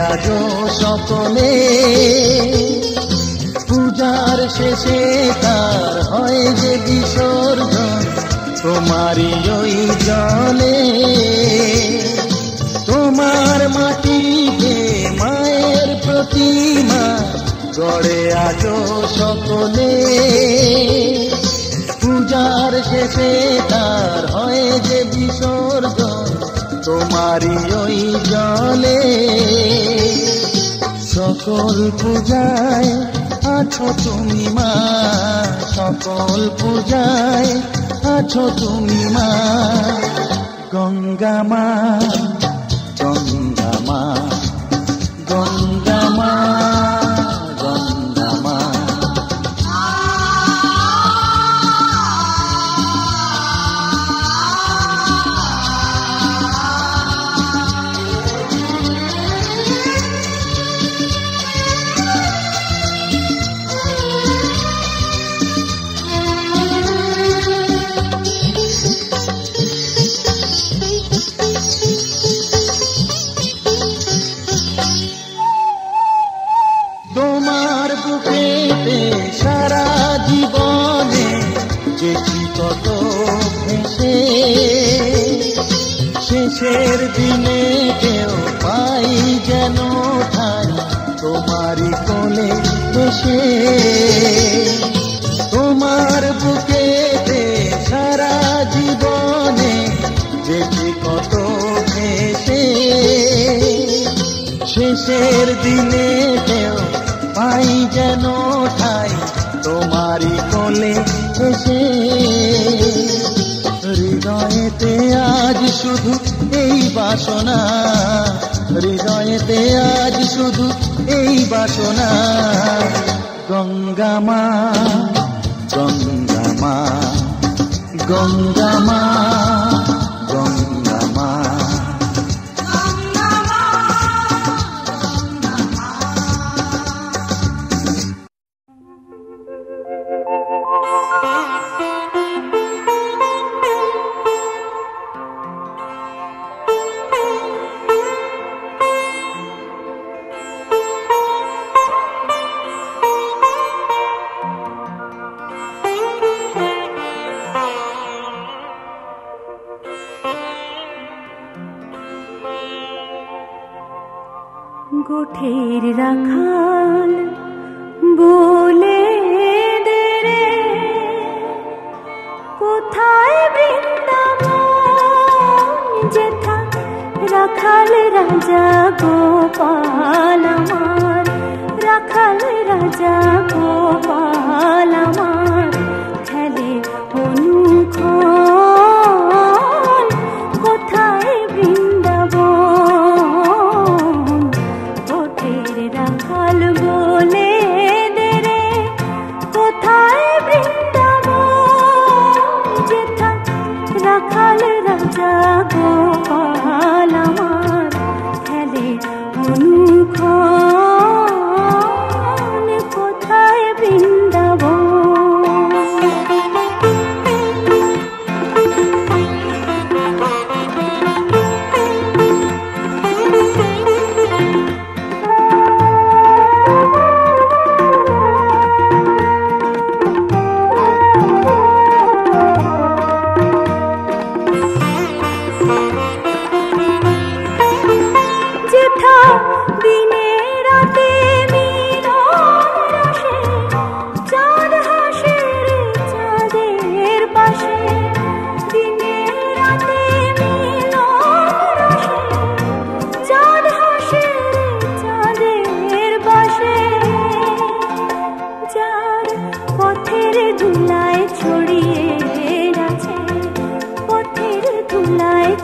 আজো সকলে পূজার শেষে তার হয় যে বিসর্জন তোমারই ওই জলে। তোমার মাটিতে মায়ের প্রতিমা গড়ে আজো সকলে পূজার শেষে তার হয় যে বিসর্জন তোমারই ওই জলে। সকল পূজায় আছো তুমি মা, সকল পূজায় আছো তুমি মা, গঙ্গা মা গঙ্গা মা গঙ্গা মা গঙ্গা মা। তোমার বুকেতে সারা জীবনে যেছি কত ভেসে, শেষের দিনে কেউ পাই যেন ঠাই তোমারই কোলে বসে। তোমার বুকেতে সারা জীবনে যেছি কত ভেসে, শেষের দিনে কেউ পাই যেন ঠাই তোমারই কোলে এসে। হৃদয়েতে আজ শুধু এই বাসনা, হৃদয়েতে আজ শুধু এই বাসনা, গঙ্গা মা গঙ্গা মা গঙ্গা মা গঙ্গা মা। গোঠের রাখাল বলে দে রে, কোথায় বৃন্দাবন যেথা রাখাল রাজা গোপাল আমার, রাখাল রাজা গোপাল আমার খেলে অনুক্ষণ, কোথায় বৃন্দাবন। গোঠের রাখাল বলে দে রে, কোথায় বৃন্দাবন যেথা রাখাল রাজা গোপাল আমার খেলে অনুক্ষণ, কোথায় বৃন্দাবন।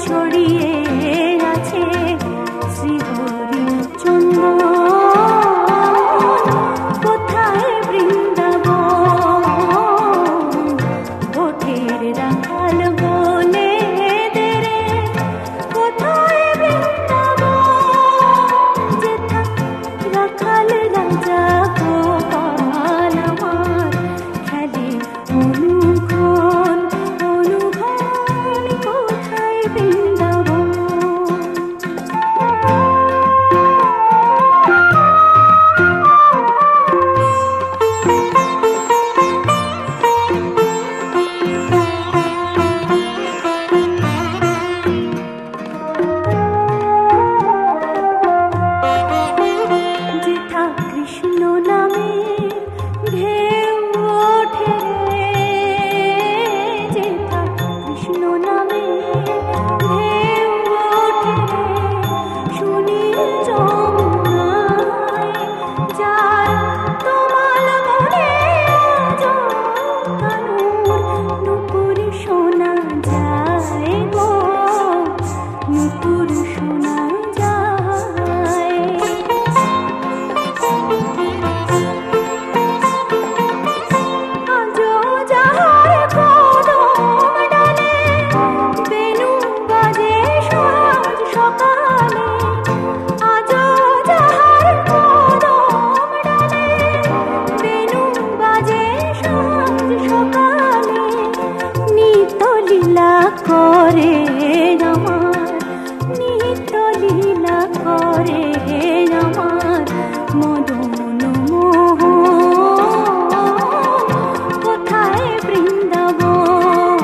ছড়িয়ে আছে শ্রীহরি চন্দ্র মদন মোহন কোথায় বৃন্দাবন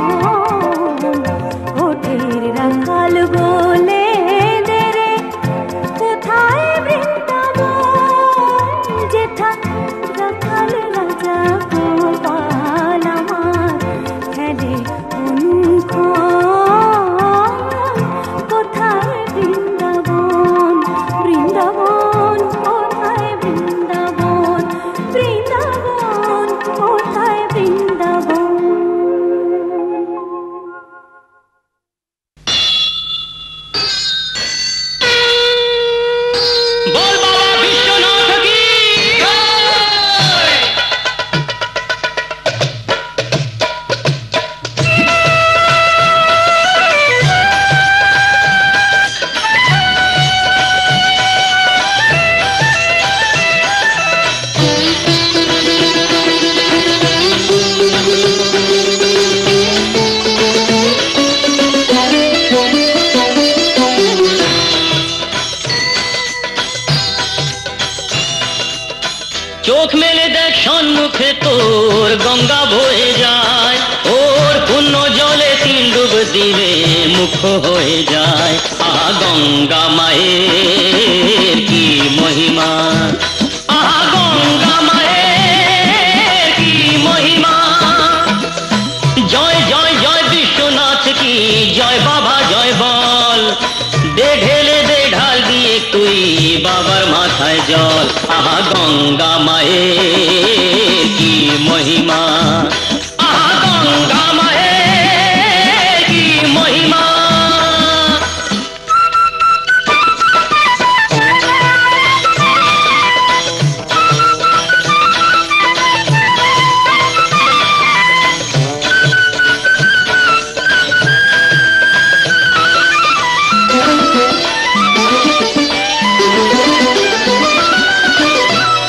ওঠের রাখাল বলে দেরে কোথায় বৃন্দাবন যেথা রাখাল রাজা গোপাল আমার খেলে অনুক্ষণ কোথায় বৃন্দাবন বৃন্দাবন কোথায় বৃন্দাবন বৃন্দাবন কোথায় বৃন্দাবন बोल बाबा विश्वनाथ की চোখ মেলে দেখ সম্মুখে তোর গঙ্গা বয়ে যায় ওর পুণ্য জলে তিন ডুব দিলে মুখ হয়ে যায় আহা গঙ্গা মায়ের কি মহিমা আহা গঙ্গা মায়ের কি মহিমা জয় জয় জয় বিশ্বনাথ কি জয় বাবা জয় বল দে ঢেলে দে ঢাল দিয়ে তুই বাবার মাথায় জল আহা গঙ্গা মায়ের কি মহিমা আহা গঙ্গা মায়ের কি মহিমা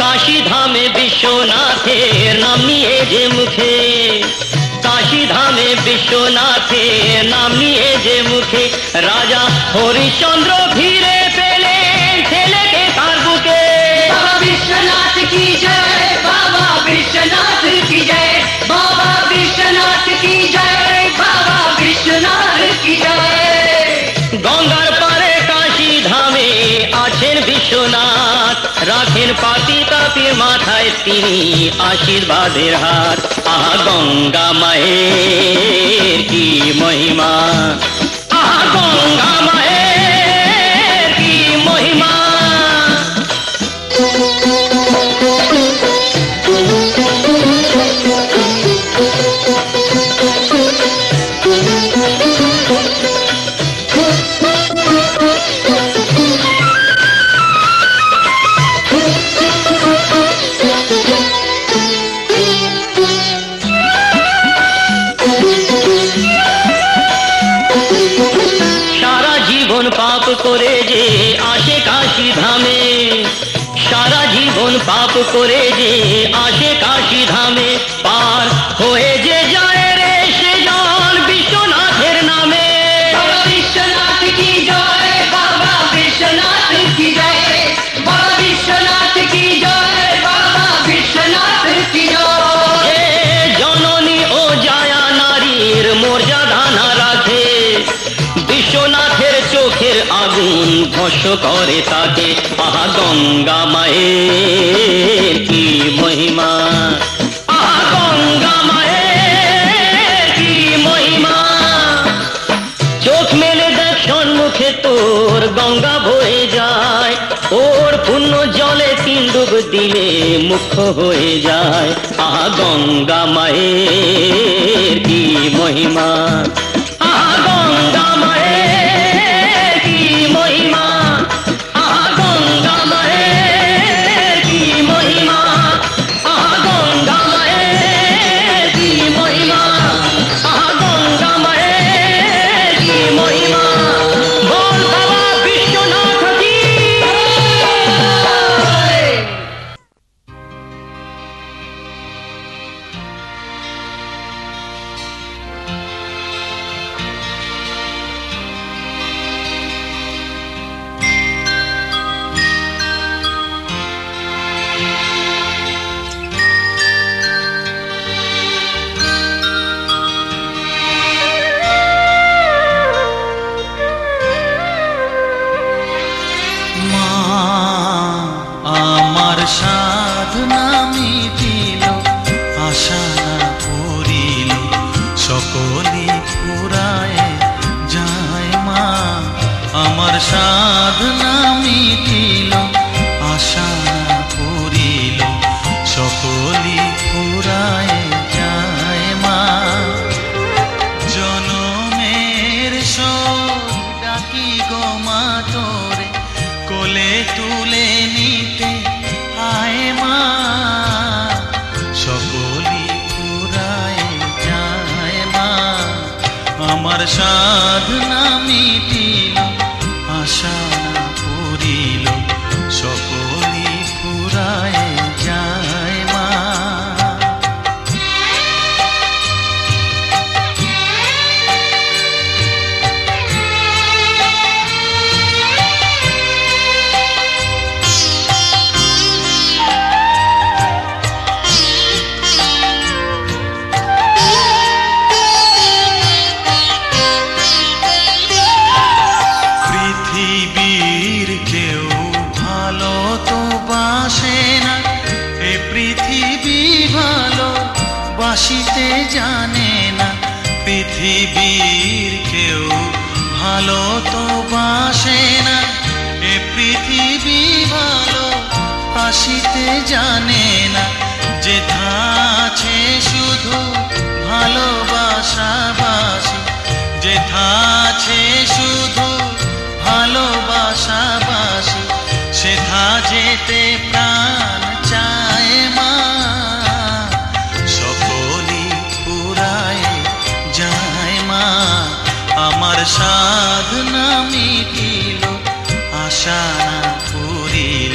কাশী ধামে বিশ্বনাথের নাম নিয়ে যে মুখে কাশী ধামে বিশ্বনাথের নাম নিয়ে যে মুখে রাজা হরিশ্চন্দ্র ফিরে পেলেন ছেলেকে তার বুকে বাবা বিশ্বনাথ কি জয় বাবা বিশ্বনাথ কি জয় বাবা বিশ্বনাথ কি জয় বাবা বিশ্বনাথ কি জয় গঙ্গার পারে কাশী ধামে আছেন বিশ্বনাথ রাখেন পাতি তাপির মাথায় তিনি আশীর্বাদের হাত আহা গঙ্গা মায়ের কি মহিমা আহা গঙ্গা মায়ের কি মহিমা সারা জীবন পাপ করে যে আসে কাশী ধামে সারা জীবন পাপ করে যে আসে কাশী ধামে পার হয়ে যে যায় রে সে জন বিশ্বনাথের নামে বাবা বিশ্বনাথ কি জয় বাবা বিশ্বনাথ কি জয় বাবা বিশ্বনাথ কি জয় বাবা বিশ্বনাথ কি জয় জননী ও জায়া নারীর মর্যাদা না রাখে বিশ্বনাথের চোখের আগুন ভস্ম করে তাকে আহা গঙ্গা মায়ের কি মহিমা আহা গঙ্গা মায়ের কি মহিমা চোখ মেলে দেখ সম্মুখে তোর গঙ্গা বয়ে যায় ওর পুণ্য জলে তিন ডুব দিলে মুখ হয়ে যায় আহা গঙ্গা মায়ের কি মহিমা আহা গঙ্গা মায়ের কি মহিমা আহা গঙ্গা মায়ের কি মহিমা আহা গঙ্গা মায়ের কি মহিমা আহা গঙ্গা মায়ের কি মহিমা বল বাবা বিশ্বনাথ কি সাধনা মিটিল আশা না পুরিল সকলই ফুরায় যায় মা বাসিতে জানে না পৃথিবীর কেউ ভালো তো বাসে না এ পৃথিবী ভালো বাসিতে জানে না যেথা আছে শুধু ভালোবাসাবাসি যেথা আছে শুধু ভালোবাসাবাসি সেথা যেতে প্রাণ চায় মা আমার সাধনা মিটিল আশা না পুরিল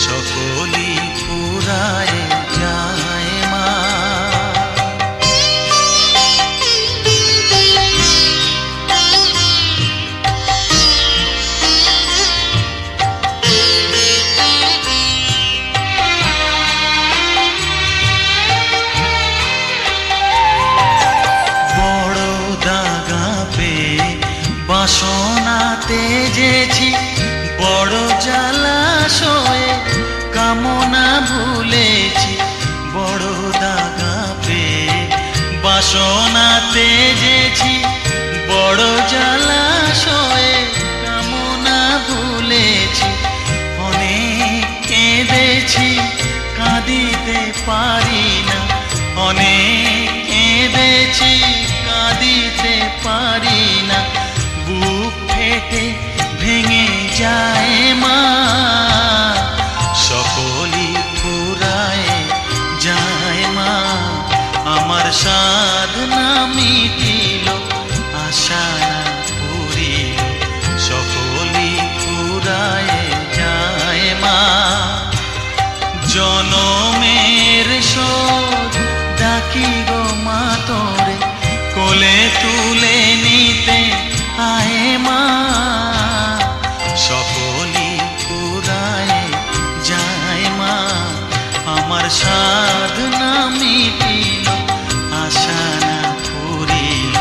সকলই ফুরায় যায় মা বাসনাতে যেছি বড় জলাশয়ে কামনা ভুলেছি বড় দাগা পেয়ে বাসনাতে যেছি বড় জলাশয়ে কামনা ভুলেছি অনেক কেঁদেছি কাঁদিতে পারি না অনেক কেঁদেছি কাঁদিতে পারি না বুক ফেটে ভেঙে যায় মা সকলই ফুরায় যায় মা আমার সাধনা মিটিল আশা না পুরিল সকলই ফুরায় যায় মা জনমের শোধ ডাকি গো মা তোরে কোলে তুলে নিতে আয় মা সকলই ফুরায় যায় মা আমার সাধনা মিটিল আশা না পুরিল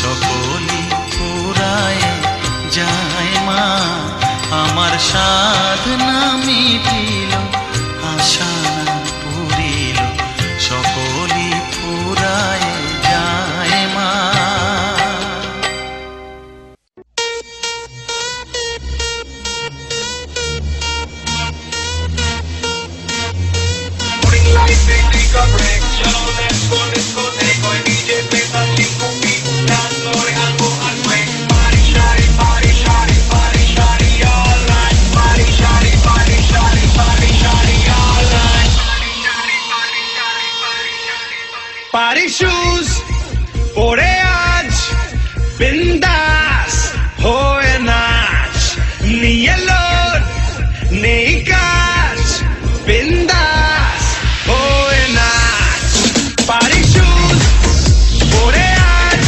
সকলই ফুরায় যায় মা আমার সাধনা মিটিল আশা না পুরিল সকলই ফুরায় যায় মা Party shoes, pore aaj, bindas, hoye naach, niye lod, nei kaach, bindas, hoye naach. Party shoes, pore aaj,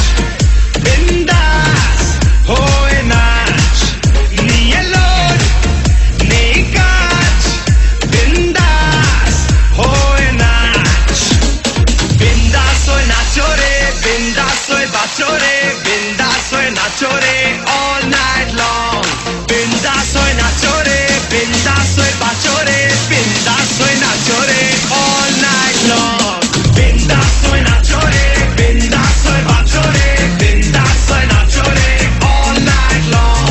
bindas, hoye naach, niye lod, nei kaach, bindas, hoye naach. Bindas soy nacho re, bindas soy bacho re, bindas soy nacho re, all night long. Bindas soy nacho re, bindas soy bacho re, bindas soy nacho re, all night long. Bindas soy nacho re, bindas soy bacho re, bindas soy nacho re, all night long.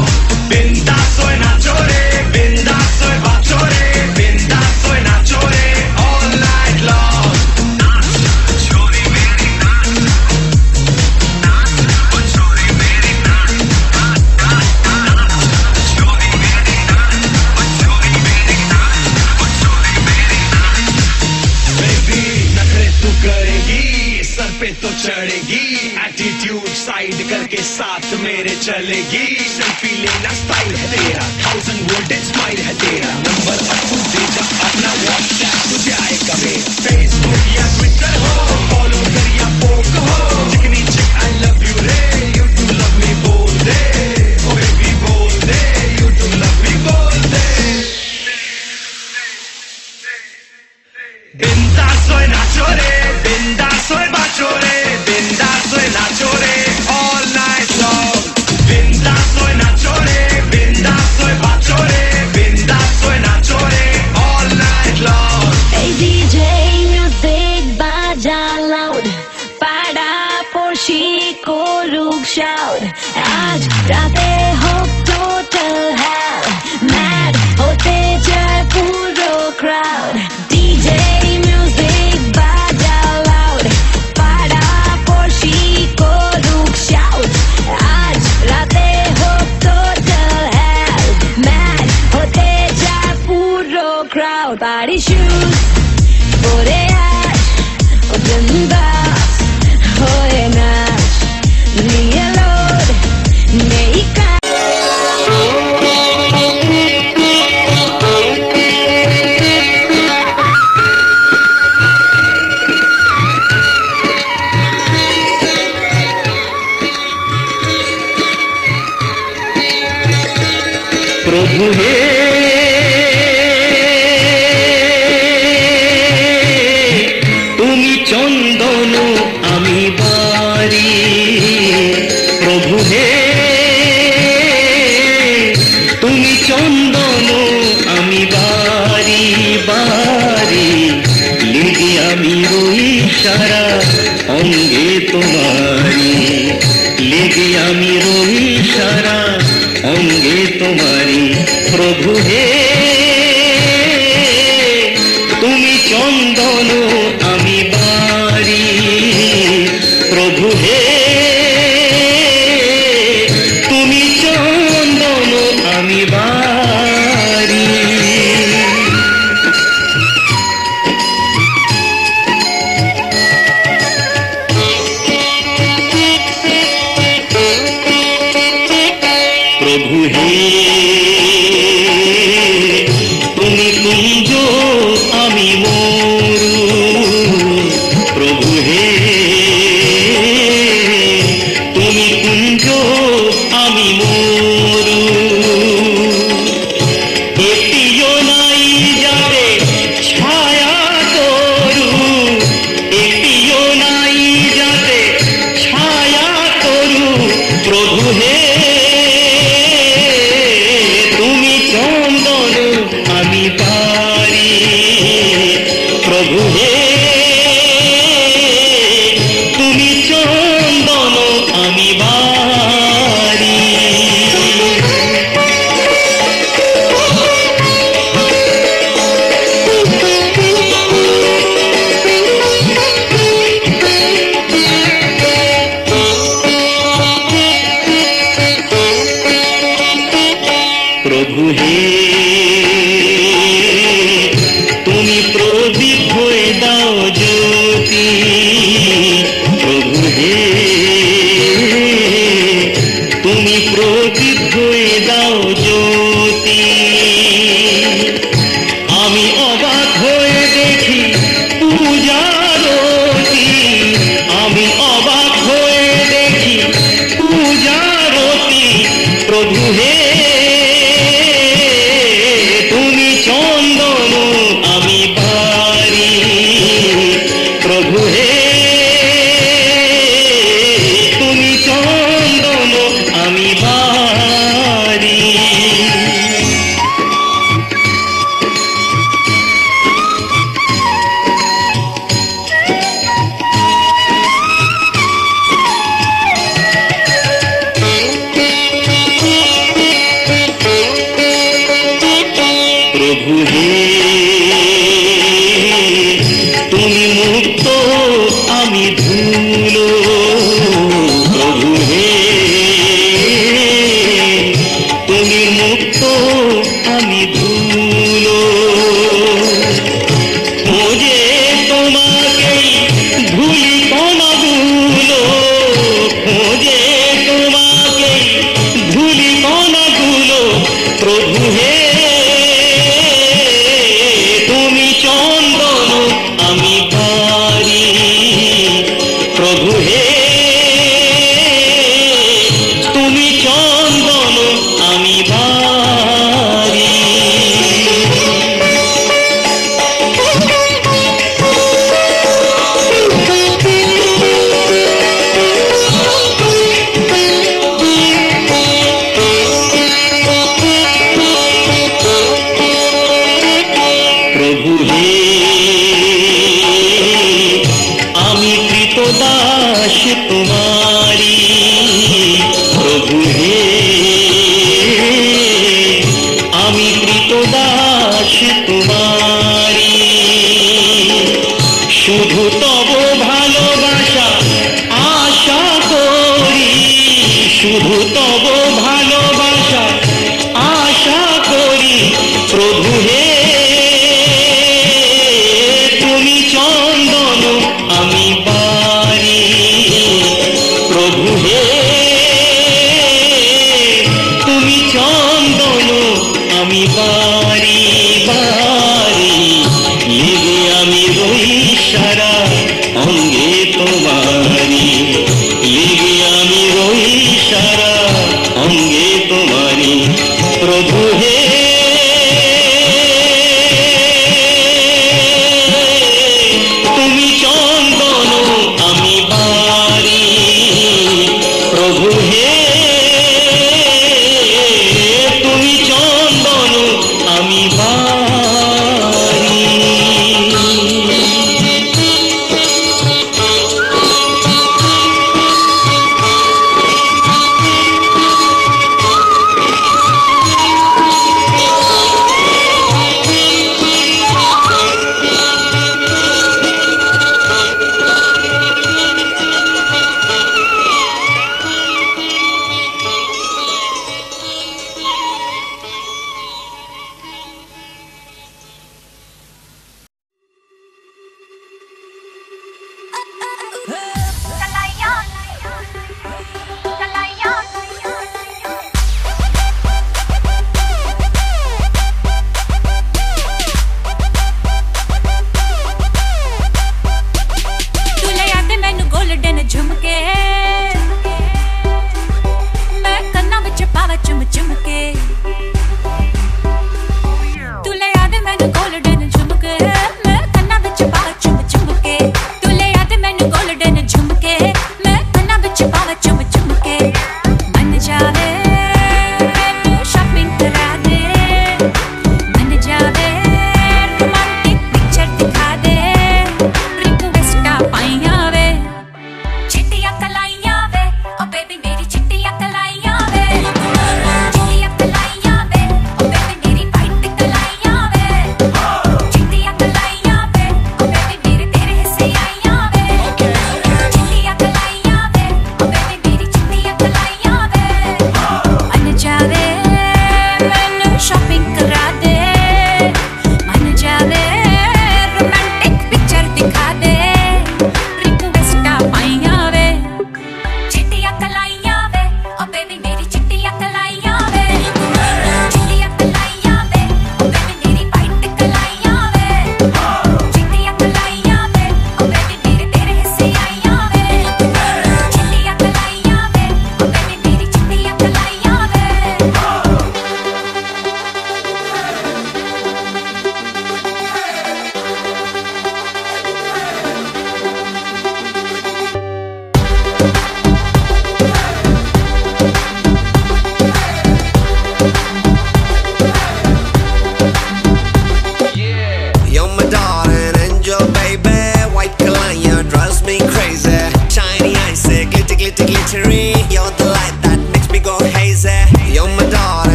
Bindas soy nacho re, bindas soy bacho re, bindas soy nacho re, all night long. चढ़ेगी attitude ride करके साथ मेरे चलेगी selfie लेना style है तेरा 1000 voltage smile है तेरा नंबर अब तू दे जा अपना व्हाट्सएप तुझे आएगा मेरा फेसबुक या ट्विटर हो फॉलो कर या पोक हो चिकनी चिक आई लव यू रे यू टू लव मी बोल दे ओ बेबी बोल दे यू टू लव मी बोल दे बिंदास soy nacho re बिंदास soy bacho re बिंदास soy nacho re all night long बिंदास soy nacho re बिंदास soy bacho re बिंदास soy nacho re all night long Hey DJ music baja loud Pada por Chico Luke shout Aaj raate ho total hell Mad hote jaye puro crowd DJ music baja loud Pada por Chico Luke shout Aaj raate ho total hell Mad hote jaye puro crowd Party shoes Boreas, Odendas, Hoenas, Nielod, Neika. प्रभु हे তুমি চন্দন আমি বাড়ি প্রভু হে তুমি চন্দন আমি বাড়ি বাড়ি লেগে আমি রই সারা অঙ্গে তোমারি লেগে আমি রই সারা অঙ্গে তোমারি প্রভু হে তুমি চন্দন আমি বাড়ি প্রভু হে তুমি চন্দন আমি বাড়ি প্রভু হে তুমি কুঞ্জ আমি মরু প্রভু হে তুমি কুঞ্জ আমি মরু একটিও নাই যাবে ছায়া তরু একটিও নাই যাবে ছায়া তরু প্রভু হে তুমি চন্দন আমি পারি প্রভু হে তুমি চন্দন আমি বারি প্রভু হে তুমি প্রদীপ হয়ে দাও জ্যোতি প্রভু হে তুমি প্রদীপ হয়ে দাও জ্যোতি আমি অবাক হয়ে দেখি পূজারতি আমি অবাক হয়ে দেখি পূজারতি প্রভু হে তুমি চন্দন আমি বাড়ি प्रभु हे आमी कृतदास तुम्हारी प्रभु हे आमी कृतदास तुम्हारी शुधु तब भालोबासा आशा करी शुधु तब भालोबासा आशा करी प्रभु हे तुमी चंदन आमी बारी प्रभु हे तुमी चंदन आमी बारी बारी लेगे आमी रही सारा अंगे तुम्हारी लेगे आमी रही सारा अंगे तुम्हारी प्रभु हे तुमी चंदन आमी बारी प्रभु हे तुमी चंदन आमी बारी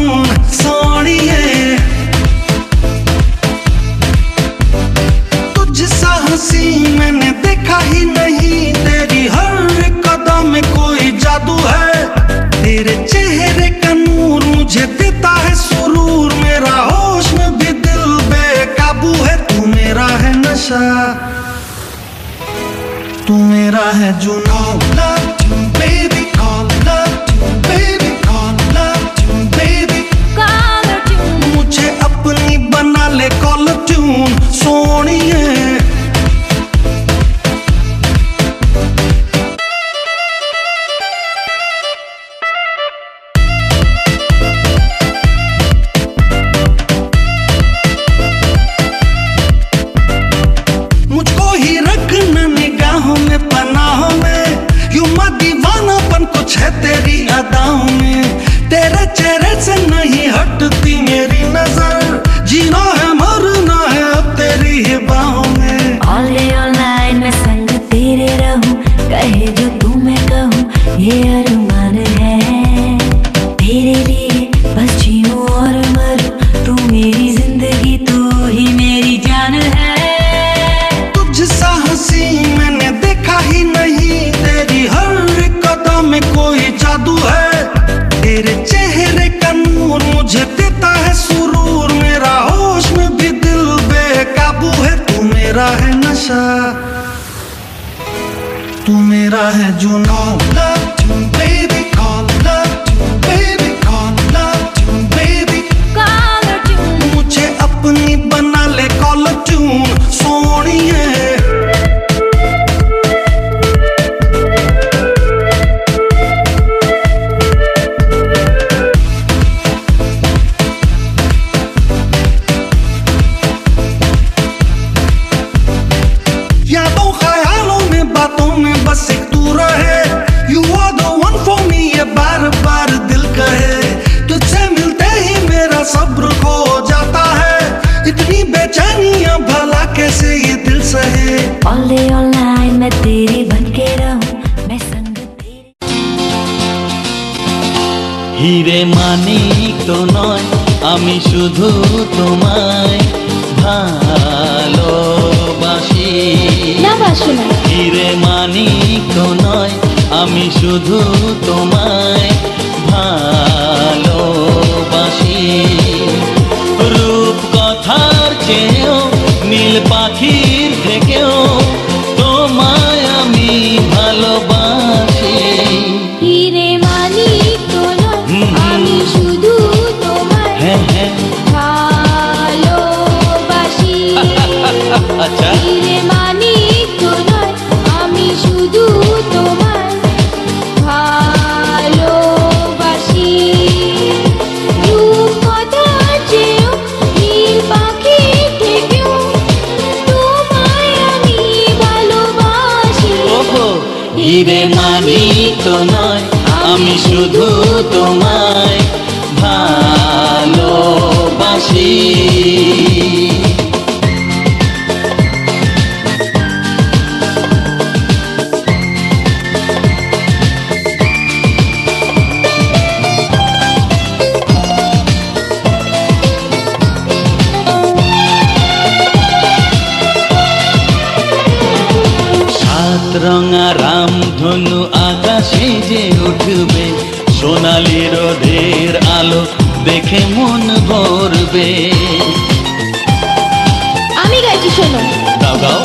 ट्यून सोनिए तुझसा हंसी मैंने देखा ही नहीं, तेरी हर कदम में कोई जादू है, तेरे चेहरे का नूर मुझे देता है सुरूर, मेरा होश में भी दिल बेकाबू है, तू मेरा है नशा, तू मेरा है जुनून। Love tune, baby, call love tune, baby, call love tune, baby, Color tune. मुझे अपनी बना ले कॉल ट्यून सोनिए। मुझको ही रखना निगाहों में पनाहों में, यूं मा दीवानापन कुछ है तेरी अदाओं में, तेरे चेहरे से नहीं हटती मेरी नजर, जीना है मरना है अब तेरी ही बाहों में। All day all night मैं संग तेरे रहूं, कहे जो तू मैं कहूं ये अरमान है, तेरे लिए बस जीऊं और मरूं, तू मेरी जिंदगी तू ही मेरी जान है। तुझसा हंसी मैंने देखा ही नहीं, तेरी हर कदम में कोई जादू है, तेरे चेहरे का नूर मुझे देता है सुरूर, मेरा होश में भी दिल बेकाबू है, तू मेरा है नशा, तू मेरा है जुनून। Love tune, baby, call love tune, baby, call love tune, baby, Color tune. मुझे अपनी बना ले कॉल ट्यून सोनिए। यादों ख्यालों में बातों में बस एक तू रहे, You are the one for me ये बार बार दिल कहे, तुझसे मिलते ही मेरा सब्र खो जाता है, इतनी बेचैनियां भला कैसे ये दिल सहे। All day all night मैं तेरी बन के रहूं, मैं संग तेरे। হিরে মানিক তো নয় আমি শুধু তোমায় ভালোবাসি, না বাসনা হিরে মানিক তো নয় আমি শুধু তোমায় ভালোবাসি, রূপ কথার চেয়েও নীল পাখির থেকেও তোমায় আমি ভালোবাসি। হিরে মানিক তো নয় আমি শুধু তোমায় হ্যাঁ হ্যাঁ ভালোবাসি। আচ্ছা হিরে মানিক তো নয় আমি শুধু তোমায় ভালোবাসি, রূপ কথার চেয়েও নীল পাখির থেকেও তোমায় আমি ভালোবাসি। ওহো হিরে মানিক তো নয় আমি শুধু তোমায় ভালোবাসি। রঙা রামধনু আকাশে যে উঠবে, সোনালি রোদের আলো দেখে মন ভরবে। আমি গাইছি শোনো। গাও গাও।